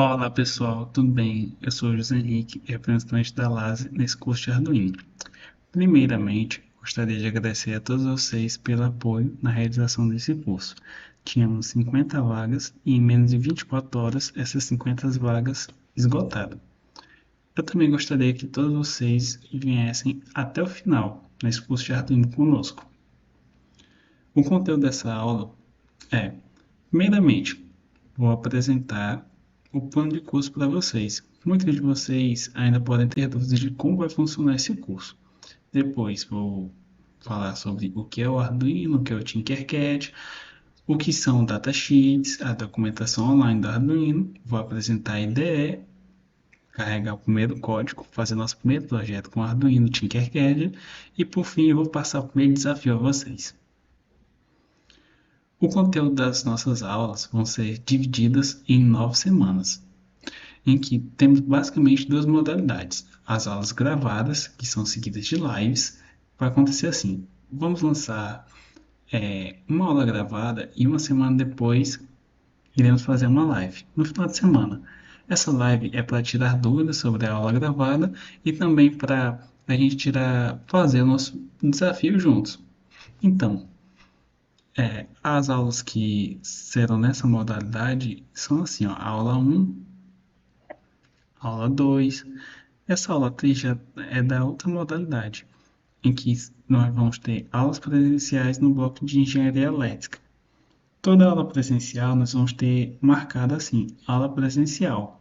Olá pessoal, tudo bem? Eu sou o José Henrique, representante da LASE nesse curso de Arduino. Primeiramente, gostaria de agradecer a todos vocês pelo apoio na realização desse curso. Tínhamos 50 vagas e em menos de 24 horas essas 50 vagas esgotaram. Eu também gostaria que todos vocês viessem até o final nesse curso de Arduino conosco. O conteúdo dessa aula é, primeiramente, vou apresentar o plano de curso para vocês. Muitos de vocês ainda podem ter dúvidas de como vai funcionar esse curso. Depois vou falar sobre o que é o Arduino, o que é o Tinkercad, o que são datasheets, a documentação online do Arduino. Vou apresentar a IDE, carregar o primeiro código, fazer nosso primeiro projeto com Arduino Tinkercad e por fim eu vou passar o primeiro desafio a vocês. O conteúdo das nossas aulas vão ser divididas em 9 semanas, em que temos basicamente duas modalidades. As aulas gravadas, que são seguidas de lives, vai acontecer assim. Vamos lançar uma aula gravada e uma semana depois iremos fazer uma live, no final de semana. Essa live é para tirar dúvidas sobre a aula gravada e também para a gente fazer o nosso desafio juntos. Então, as aulas que serão nessa modalidade são assim, ó, aula 1, aula 2. Essa aula 3 já é da outra modalidade, em que nós vamos ter aulas presenciais no bloco de engenharia elétrica. Toda aula presencial nós vamos ter marcada assim, aula presencial.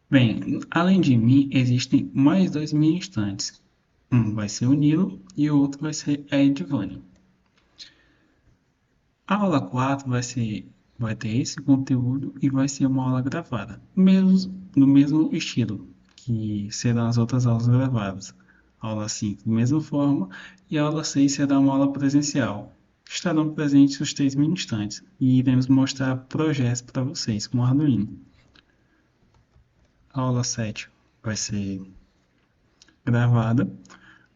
Bem, além de mim, existem mais dois ministrantes. Um vai ser o Nilo e o outro vai ser a Edvânia. A aula 4 vai ter esse conteúdo e vai ser uma aula gravada, no mesmo estilo que serão as outras aulas gravadas. Aula 5, da mesma forma, e a aula 6 será uma aula presencial. Estarão presentes os três ministrantes e iremos mostrar projetos para vocês com Arduino. A aula 7 vai ser gravada,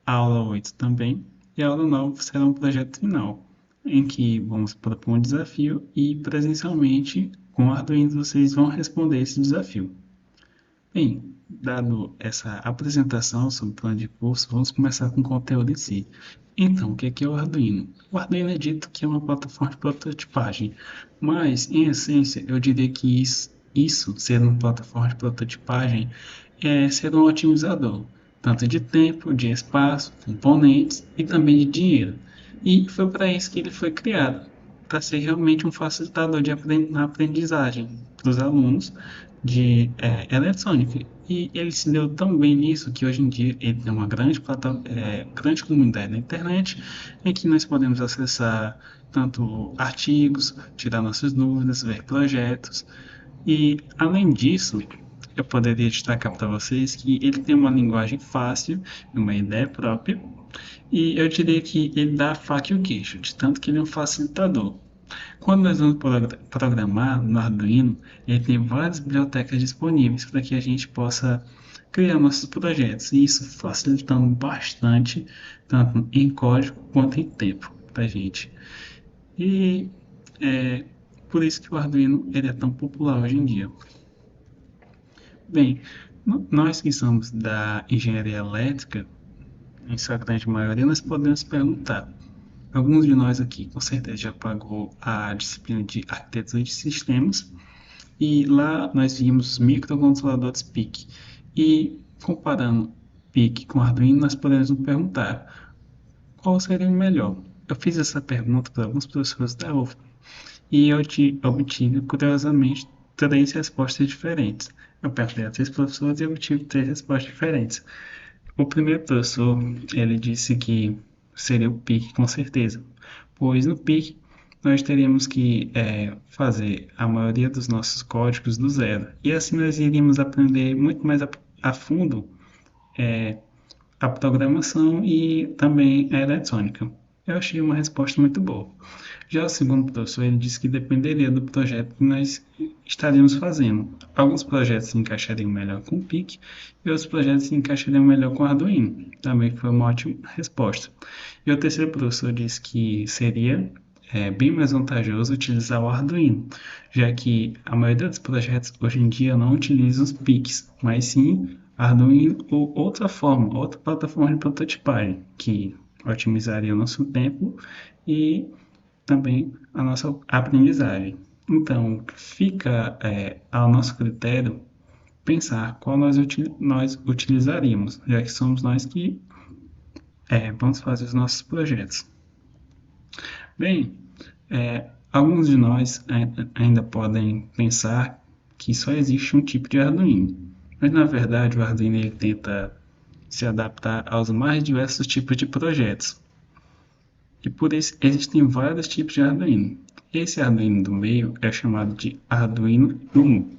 a aula 8 também, e a aula 9 será um projeto final, em que vamos propor um desafio e presencialmente com o Arduino vocês vão responder esse desafio. Bem, dado essa apresentação sobre o plano de curso, vamos começar com o conteúdo em si. Então, o que é o Arduino? O Arduino é dito que é uma plataforma de prototipagem, mas, em essência, eu diria que isso ser uma plataforma de prototipagem, é ser um otimizador, tanto de tempo, de espaço, componentes e também de dinheiro. E foi para isso que ele foi criado, para ser realmente um facilitador de aprendizagem para os alunos de eletrônica. E ele se deu tão bem nisso que hoje em dia ele tem uma grande comunidade na internet em que nós podemos acessar tanto artigos, tirar nossas dúvidas, ver projetos. E além disso, eu poderia destacar para vocês que ele tem uma linguagem fácil, uma ideia própria, e eu diria que ele dá a faca e o queijo, de tanto que ele é um facilitador. Quando nós vamos programar no Arduino, ele tem várias bibliotecas disponíveis para que a gente possa criar nossos projetos, e isso facilitando bastante, tanto em código quanto em tempo para a gente. E é por isso que o Arduino ele é tão popular hoje em dia. Bem, nós que somos da engenharia elétrica, em sua grande maioria, nós podemos perguntar. Alguns de nós aqui, com certeza, já pagou a disciplina de arquitetura de sistemas e lá nós vimos os microcontroladores PIC. E comparando PIC com Arduino, nós podemos nos perguntar qual seria o melhor. Eu fiz essa pergunta para alguns professores da UFBA e eu obtive, curiosamente, três respostas diferentes. Eu perguntei a três professores e eu obtive três respostas diferentes. O primeiro professor, ele disse que seria o PIC com certeza, pois no PIC nós teríamos que fazer a maioria dos nossos códigos do zero, e assim nós iríamos aprender muito mais a fundo a programação e também a eletrônica. Eu achei uma resposta muito boa. Já o segundo professor, ele disse que dependeria do projeto que nós estaríamos fazendo. Alguns projetos se encaixariam melhor com o PIC e outros projetos se encaixariam melhor com o Arduino. Também foi uma ótima resposta. E o terceiro professor disse que seria é bem mais vantajoso utilizar o Arduino, já que a maioria dos projetos hoje em dia não utiliza os PICs, mas sim Arduino ou outra forma, outra plataforma de prototipagem, que otimizaria o nosso tempo e também a nossa aprendizagem. Então, fica ao nosso critério pensar qual nós utilizaríamos, já que somos nós que vamos fazer os nossos projetos. Bem, alguns de nós ainda podem pensar que só existe um tipo de Arduino, mas na verdade o Arduino ele tenta se adaptar aos mais diversos tipos de projetos. E por isso existem vários tipos de Arduino. Esse Arduino do meio é chamado de Arduino Uno.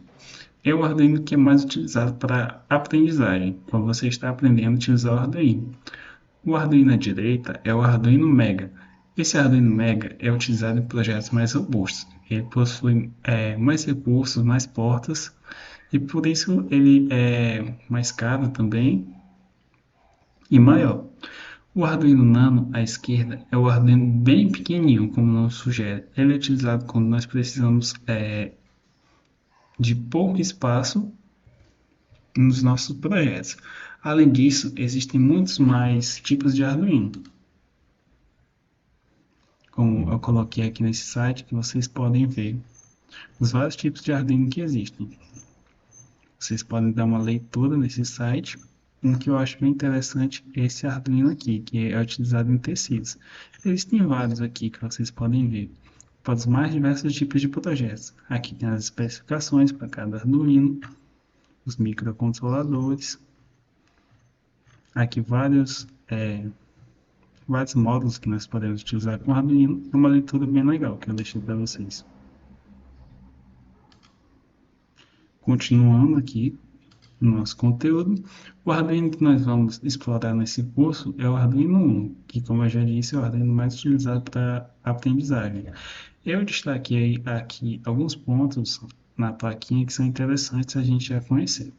É o Arduino que é mais utilizado para aprendizagem, quando você está aprendendo a utilizar o Arduino. O Arduino à direita é o Arduino Mega. Esse Arduino Mega é utilizado em projetos mais robustos. Ele possui mais recursos, mais portas, e por isso ele é mais caro também e maior. O Arduino Nano à esquerda é o Arduino bem pequenininho, como o nome sugere. Ele é utilizado quando nós precisamos de pouco espaço nos nossos projetos. Além disso, existem muitos mais tipos de Arduino, como eu coloquei aqui nesse site, que vocês podem ver os vários tipos de Arduino que existem. Vocês podem dar uma leitura nesse site. Um que eu acho bem interessante é esse Arduino aqui, que é utilizado em tecidos. Existem vários aqui que vocês podem ver, para os mais diversos tipos de projetos. Aqui tem as especificações para cada Arduino, os microcontroladores. Aqui vários módulos que nós podemos utilizar com o Arduino. É uma leitura bem legal que eu deixei para vocês. Continuando aqui no nosso conteúdo, o Arduino que nós vamos explorar nesse curso é o Arduino Uno, que, como eu já disse, é o Arduino mais utilizado para aprendizagem. Eu destaquei aqui alguns pontos na plaquinha que são interessantes a gente já conhecer.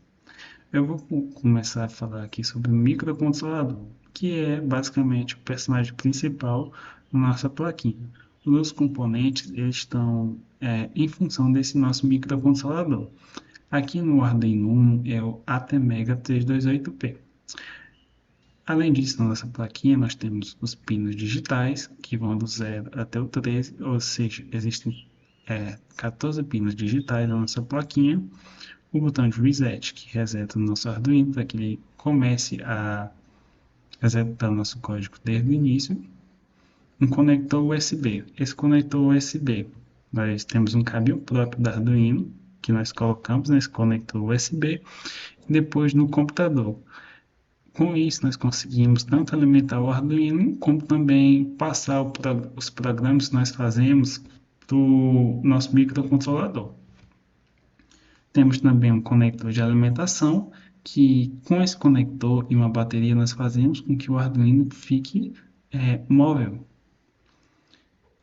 Eu vou começar a falar aqui sobre o microcontrolador, que é basicamente o personagem principal da nossa plaquinha. Os componentes eles estão em função desse nosso microcontrolador. Aqui no Arduino Uno é o ATmega 328P. Além disso, na nossa plaquinha nós temos os pinos digitais, que vão do 0 até o 13, ou seja, existem 14 pinos digitais na nossa plaquinha. O botão de reset, que reseta o nosso Arduino para que ele comece a resetar o nosso código desde o início. Um conector USB. Esse conector USB, nós temos um cabinho próprio do Arduino, que nós colocamos nesse conector USB, e depois no computador. Com isso, nós conseguimos tanto alimentar o Arduino, como também passar os programas que nós fazemos para o nosso microcontrolador. Temos também um conector de alimentação, que com esse conector e uma bateria nós fazemos com que o Arduino fique móvel.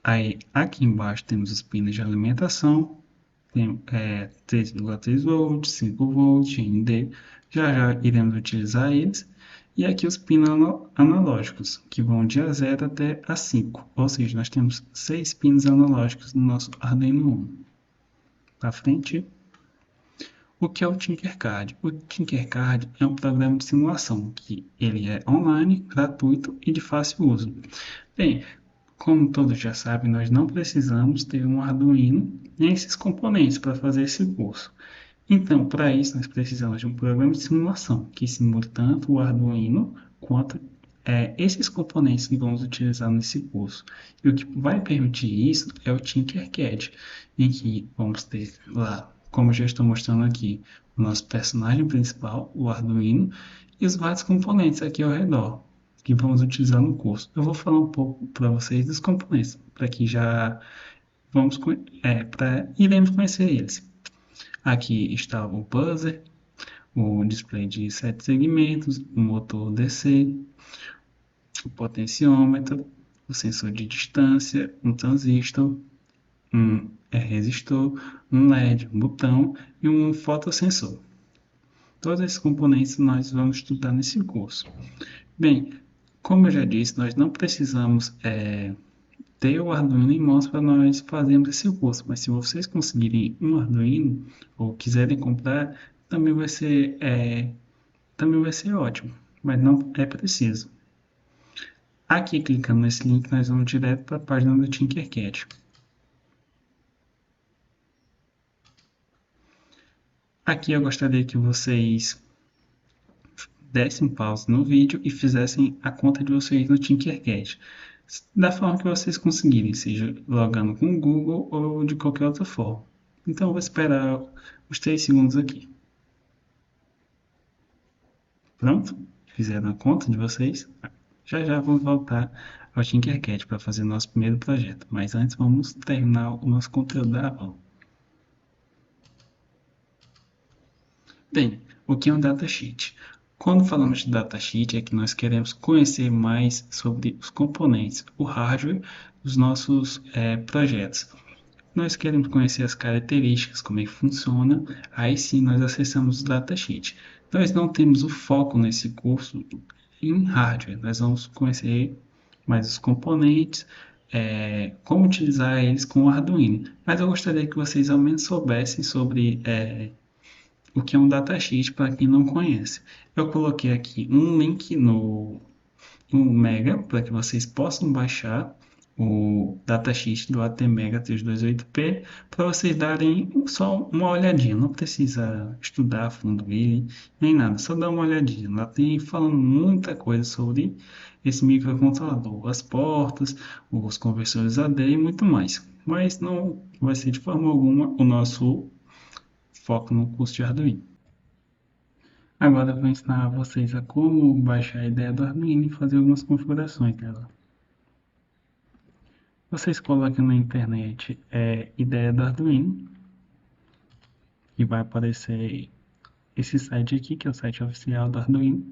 Aí, aqui embaixo temos os pinos de alimentação, tem 3,3 volts, 5 volts, ND, já iremos utilizar eles. E aqui os pinos analógicos, que vão de A0 até A5, ou seja, nós temos 6 pinos analógicos no nosso Arduino Uno. Para frente. O que é o Tinkercad? O Tinkercad é um programa de simulação que ele é online, gratuito e de fácil uso. Bem, como todos já sabem, nós não precisamos ter um Arduino nem esses componentes para fazer esse curso. Então, para isso, nós precisamos de um programa de simulação que simule tanto o Arduino quanto esses componentes que vamos utilizar nesse curso. E o que vai permitir isso é o Tinkercad, em que vamos ter lá, como já estou mostrando aqui, o nosso personagem principal, o Arduino, e os vários componentes aqui ao redor, que vamos utilizar no curso. Eu vou falar um pouco para vocês dos componentes, para que já iremos conhecer eles. Aqui está o buzzer, o display de 7 segmentos, o motor DC, o potenciômetro, o sensor de distância, um transistor, um resistor, um LED, um botão e um fotossensor. Todos esses componentes nós vamos estudar nesse curso. Bem, como eu já disse, nós não precisamos ter o Arduino em mãos para nós fazermos esse curso. Mas se vocês conseguirem um Arduino ou quiserem comprar, também vai ser, também vai ser ótimo. Mas não é preciso. Aqui, clicando nesse link, nós vamos direto para a página do Tinkercad. Aqui eu gostaria que vocês dessem pause no vídeo e fizessem a conta de vocês no Tinkercad, da forma que vocês conseguirem, seja logando com o Google ou de qualquer outra forma. Então eu vou esperar os 3 segundos aqui. Pronto? Fizeram a conta de vocês? Já já vamos voltar ao Tinkercad para fazer nosso primeiro projeto, mas antes vamos terminar o nosso conteúdo da aula. Bem, o que é um datasheet? Quando falamos de datasheet é que nós queremos conhecer mais sobre os componentes, o hardware dos nossos projetos. Nós queremos conhecer as características, como é que funciona, aí sim nós acessamos o datasheet. Nós não temos o foco nesse curso em hardware, nós vamos conhecer mais os componentes, como utilizar eles com o Arduino. Mas eu gostaria que vocês ao menos soubessem sobre o que é um datasheet para quem não conhece. Eu coloquei aqui um link no Mega para que vocês possam baixar o datasheet do ATmega 328P para vocês darem só uma olhadinha. Não precisa estudar a fundo ele, nem nada, só dá uma olhadinha. Lá tem falando muita coisa sobre esse microcontrolador, as portas, os conversores AD e muito mais. Mas não vai ser de forma alguma o nosso foco no curso de Arduino. Agora eu vou ensinar vocês a como baixar a ideia do Arduino e fazer algumas configurações dela. Vocês colocam na internet ideia do Arduino e vai aparecer esse site aqui, que é o site oficial do Arduino.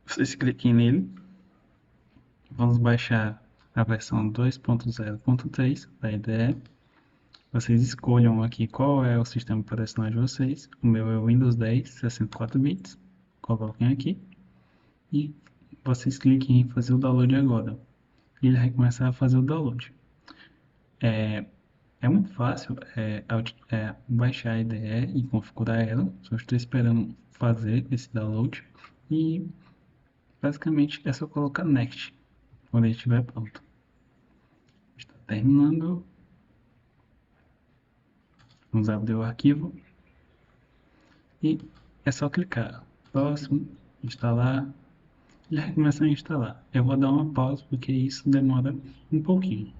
Vocês cliquem nele. Vamos baixar a versão 2.0.3 da IDE. Vocês escolham aqui qual é o sistema operacional de vocês. O meu é o Windows 10, 64 bits. Coloquem aqui. E vocês cliquem em fazer o download agora. E ele vai começar a fazer o download. É muito fácil baixar a IDE e configurar ela. Só estou esperando fazer esse download. E basicamente é só colocar Next quando ele estiver pronto. Está terminando. Vamos abrir o arquivo. E é só clicar. Próximo, instalar. E já começa a instalar. Eu vou dar uma pausa porque isso demora um pouquinho.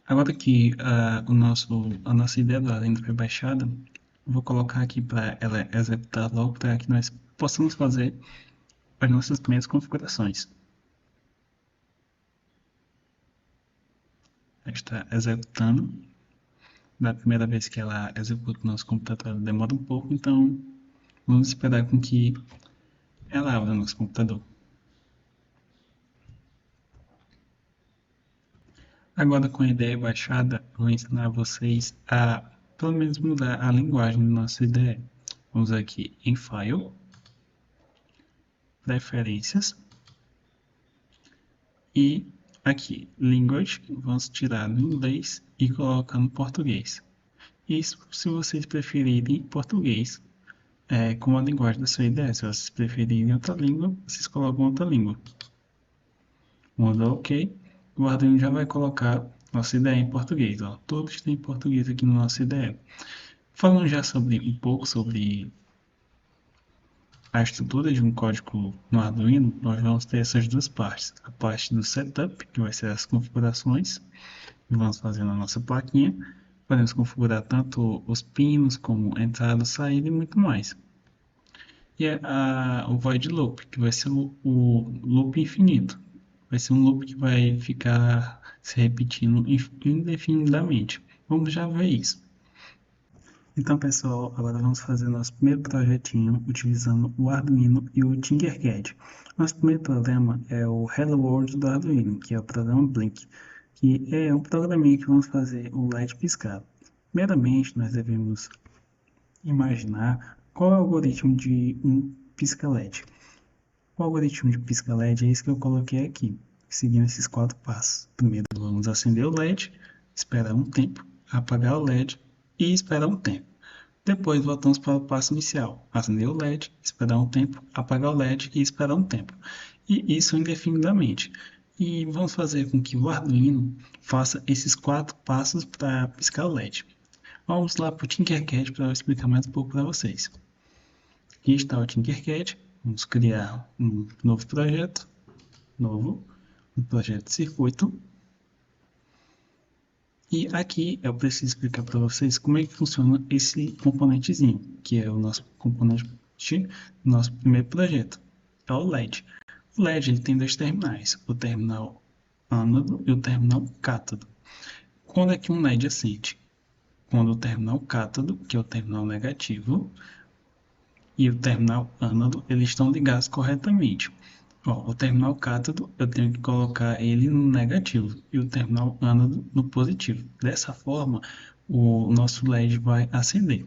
Agora que a nossa ideia da lenda foi baixada, eu vou colocar aqui para ela executar logo para que nós possamos fazer as nossas primeiras configurações. Ela está executando. Da primeira vez que ela executa o nosso computador, ela demora um pouco, então vamos esperar com que ela abra o nosso computador. Agora, com a ideia baixada, eu vou ensinar vocês a, pelo menos, mudar a linguagem do nosso IDE. Vamos aqui em File, Preferências, e aqui, Language, vamos tirar do inglês e colocar no português. Isso se vocês preferirem português, como a linguagem da sua IDE. Se vocês preferirem outra língua, vocês colocam outra língua. Vamos dar OK. O Arduino já vai colocar nossa IDE em português. Ó. Todos têm português aqui no nosso IDE. Falando já um pouco sobre a estrutura de um código no Arduino, nós vamos ter essas duas partes. A parte do setup, que vai ser as configurações, que vamos fazer na nossa plaquinha. Podemos configurar tanto os pinos, como entrada, saída e muito mais. E o void loop, que vai ser o loop infinito. Vai ser um loop que vai ficar se repetindo indefinidamente. Vamos já ver isso. Então, pessoal, agora vamos fazer nosso primeiro projetinho utilizando o Arduino e o Tinkercad. Nosso primeiro programa é o Hello World do Arduino, que é o programa Blink, que é um programinha que vamos fazer o LED piscar. Primeiramente, nós devemos imaginar qual é o algoritmo de um pisca-LED. O algoritmo de pisca-LED é esse que eu coloquei aqui. seguindo esses 4 passos. Primeiro vamos acender o LED, esperar um tempo, apagar o LED e esperar um tempo. Depois voltamos para o passo inicial, acender o LED, esperar um tempo, apagar o LED e esperar um tempo. E isso indefinidamente. E vamos fazer com que o Arduino faça esses 4 passos para piscar o LED. Vamos lá para o Tinkercad para eu explicar mais um pouco para vocês. Aqui está o Tinkercad. Vamos criar um novo projeto. Um projeto de circuito. E aqui eu preciso explicar para vocês como é que funciona esse componentezinho, que é o nosso componente do nosso primeiro projeto. É o LED. O LED ele tem 2 terminais, o terminal ânodo e o terminal cátodo. Quando é que um LED acende? Quando o terminal cátodo, que é o terminal negativo, e o terminal ânodo, eles estão ligados corretamente. Ó, o terminal cátodo eu tenho que colocar ele no negativo e o terminal ânodo no positivo. Dessa forma, o nosso LED vai acender.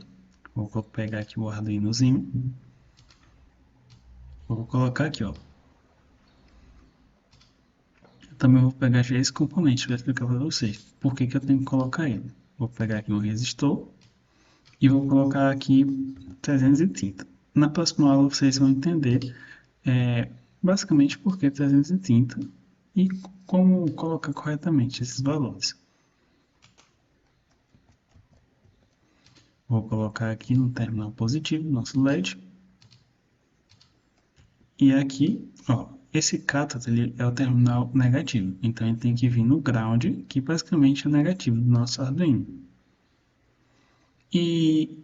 Vou pegar aqui o Arduinozinho. Vou colocar aqui, ó. Eu também vou pegar já esse componente para explicar para vocês por que eu tenho que colocar ele. Vou pegar aqui um resistor e vou colocar aqui 330. Na próxima aula vocês vão entender basicamente por que 330 e como colocar corretamente esses valores. Vou colocar aqui no terminal positivo nosso LED. E aqui, ó, esse cátodo é o terminal negativo, então ele tem que vir no ground, que basicamente é o negativo do nosso Arduino. E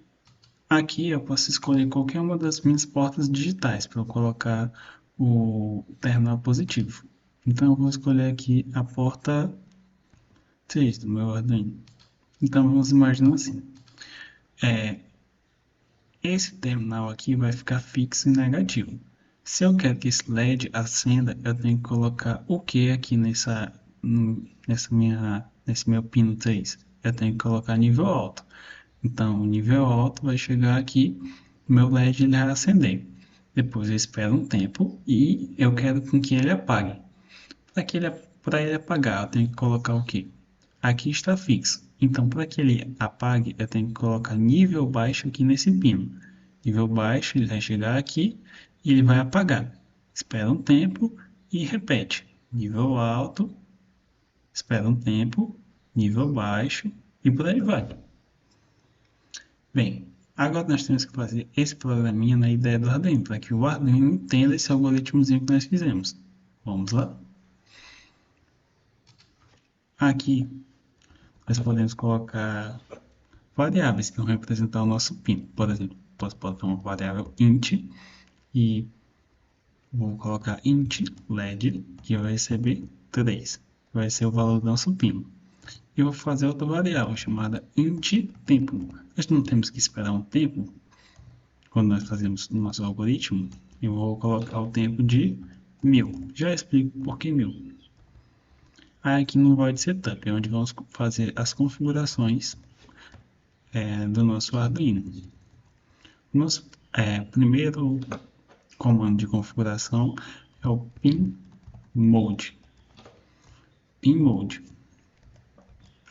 aqui eu posso escolher qualquer uma das minhas portas digitais para eu colocar o terminal positivo. Então eu vou escolher aqui a porta 3 do meu Arduino. Então vamos imaginar assim. Esse terminal aqui vai ficar fixo e negativo. Se eu quero que esse LED acenda, eu tenho que colocar o que aqui nesse meu pino 3? Eu tenho que colocar nível alto. Então, o nível alto vai chegar aqui, o meu LED ele vai acender. Depois eu espero um tempo e eu quero com que ele apague. Para ele apagar, eu tenho que colocar o quê? Aqui está fixo. Então, para que ele apague, eu tenho que colocar nível baixo aqui nesse pino. Nível baixo, ele vai chegar aqui e ele vai apagar. Espera um tempo e repete. Nível alto, espera um tempo, nível baixo e por aí vai. Bem, agora nós temos que fazer esse programinha na ideia do Arduino, para que o Arduino entenda esse algoritmozinho que nós fizemos. Vamos lá? Aqui, nós podemos colocar variáveis que vão representar o nosso pino. Por exemplo, posso botar uma variável int e vou colocar int LED, que vai receber 3. Vai ser o valor do nosso pino. E vou fazer outra variável chamada int tempo. Nós não temos que esperar um tempo quando nós fazemos o nosso algoritmo. Eu vou colocar o tempo de 1000. Já explico por que 1000. Aqui no void setup é onde vamos fazer as configurações do nosso Arduino. Nosso primeiro comando de configuração é o pin mode. Pin mode.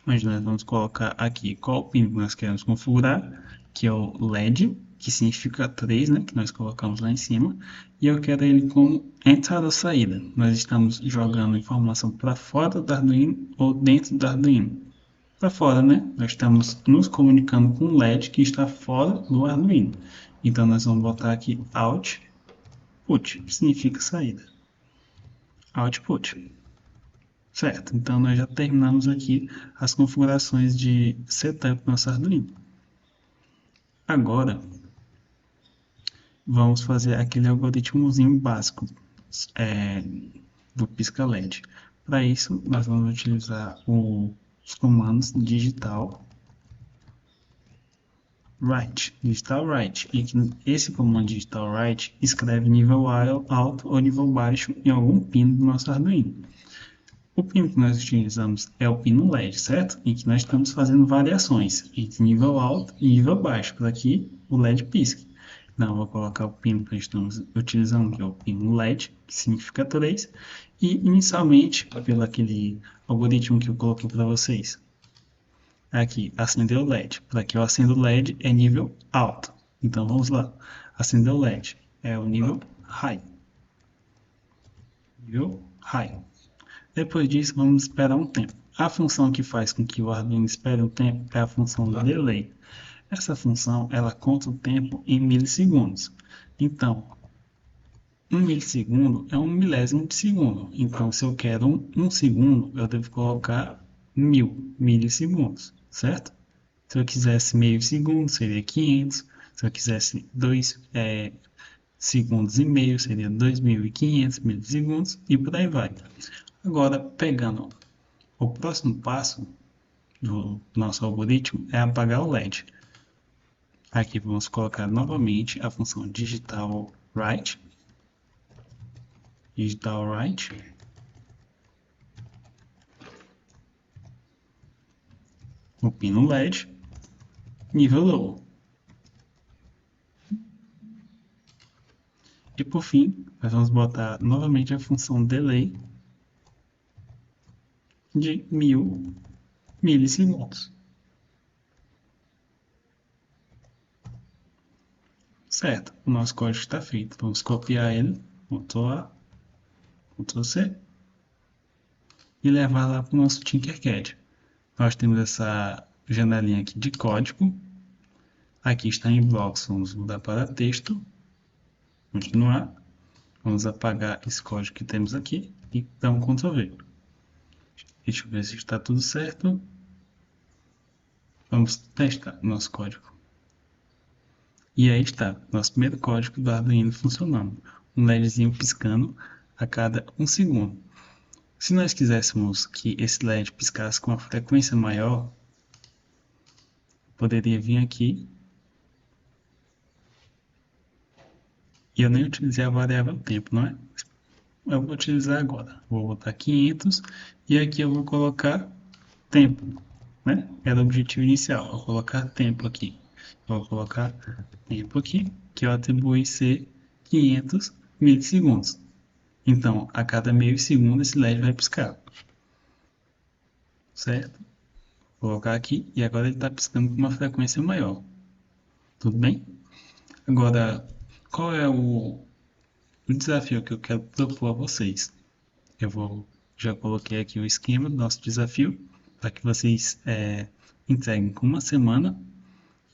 Onde nós vamos colocar aqui qual pin que nós queremos configurar, que é o LED, que significa 3, né, que nós colocamos lá em cima, e eu quero ele como entrada ou saída. Nós estamos jogando informação para fora do Arduino ou dentro do Arduino. Para fora, né? Nós estamos nos comunicando com o LED que está fora do Arduino. Então nós vamos botar aqui output, que significa saída. Output. Certo, então nós já terminamos aqui as configurações de setup do nosso Arduino. Agora, vamos fazer aquele algoritmozinho básico do pisca LED. Para isso, nós vamos utilizar os comandos digital write. E esse comando digital write escreve nível alto ou nível baixo em algum pino do nosso Arduino. O pino que nós utilizamos é o pino LED, certo? Em que nós estamos fazendo variações entre nível alto e nível baixo, para que o LED pisque. Não, vou colocar o pino que estamos utilizando, que é o pino LED, que significa 3, e inicialmente, pelo aquele algoritmo que eu coloquei para vocês, aqui, acender o LED. Para que eu acenda o LED é nível alto. Então vamos lá, acender o LED é o nível high. Nível high. Depois disso, vamos esperar um tempo. A função que faz com que o Arduino espere um tempo é a função delay. Essa função, ela conta o tempo em milissegundos. Então, 1 milissegundo é 1 milésimo de segundo. Então, se eu quero um segundo, eu devo colocar 1000 milissegundos, certo? Se eu quisesse meio segundo, seria 500. Se eu quisesse 2 segundos e meio, seria 2500 milissegundos e por aí vai. Agora, pegando o próximo passo do nosso algoritmo é apagar o LED. Aqui vamos colocar novamente a função digital write. Digital write. O pino LED. Nível low. E por fim, nós vamos botar novamente a função delay de 1000 milissegundos. Certo, o nosso código está feito. Vamos copiar ele, Ctrl A, Ctrl C, e levar lá para o nosso Tinkercad. Nós temos essa janelinha aqui de código. Aqui está em blocos, vamos mudar para texto. Continuar. Vamos apagar esse código que temos aqui e dar um Ctrl V. Deixa eu ver se está tudo certo. Vamos testar nosso código. E aí está, nosso primeiro código do Arduino funcionando. Um LEDzinho piscando a cada 1 segundo. Se nós quiséssemos que esse LED piscasse com uma frequência maior, poderia vir aqui. E eu nem utilizei a variável tempo, não é? Eu vou utilizar agora. Vou botar 500 e aqui eu vou colocar tempo, né? Era o objetivo inicial, eu vou colocar tempo aqui. Vou colocar tempo aqui, que eu atribuí ser 500 milissegundos. Então, a cada meio segundo esse LED vai piscar. Certo? Vou colocar aqui e agora ele está piscando com uma frequência maior. Tudo bem? Agora, qual é o desafio que eu quero propor a vocês? Já coloquei aqui o esquema do nosso desafio para que vocês entreguem com uma semana.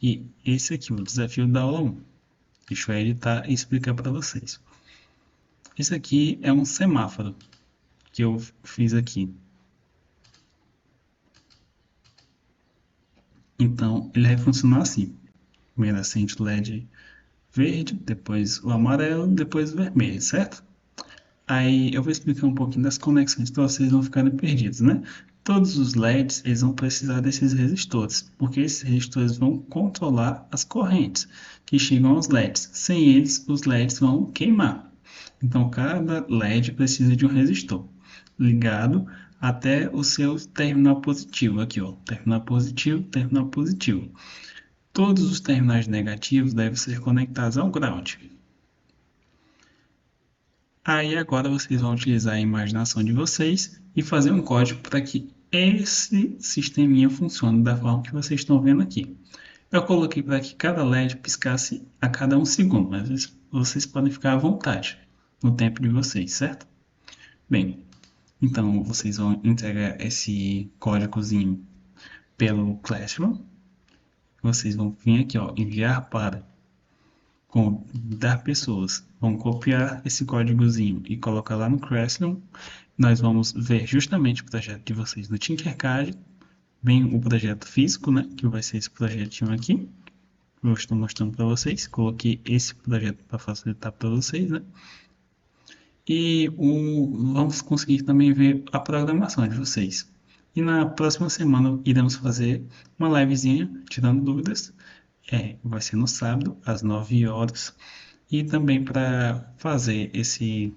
E esse aqui é o desafio da aula 1. Deixa eu editar e explicar para vocês. Esse aqui é um semáforo que eu fiz aqui. Então, ele vai funcionar assim. Primeiro acende o LED verde, depois o amarelo, depois o vermelho, certo? Aí eu vou explicar um pouquinho das conexões para vocês não ficarem perdidos, né? Todos os LEDs eles vão precisar desses resistores, porque esses resistores vão controlar as correntes que chegam aos LEDs. Sem eles, os LEDs vão queimar. Então, cada LED precisa de um resistor ligado até o seu terminal positivo. Aqui, ó, terminal positivo, terminal positivo. Todos os terminais negativos devem ser conectados ao ground. Aí agora vocês vão utilizar a imaginação de vocês e fazer um código para que esse sisteminha funcione da forma que vocês estão vendo aqui. Eu coloquei para que cada LED piscasse a cada 1 segundo, mas vocês podem ficar à vontade no tempo de vocês, certo? Bem, então vocês vão entregar esse códigozinho pelo Classroom. Vocês vão vir aqui, ó, enviar para convidar pessoas. Vão copiar esse códigozinho e colocar lá no Classroom. Nós vamos ver justamente o projeto de vocês no Tinkercad, bem o projeto físico, né, que vai ser esse projetinho aqui. Eu estou mostrando para vocês. Coloquei esse projeto para facilitar para vocês, né? E vamos conseguir também ver a programação de vocês. E na próxima semana iremos fazer uma livezinha tirando dúvidas. Vai ser no sábado, às 9 horas. E também para fazer esse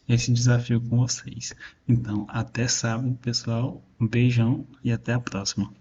desafio com vocês. Então, até sábado, pessoal. Um beijão e até a próxima.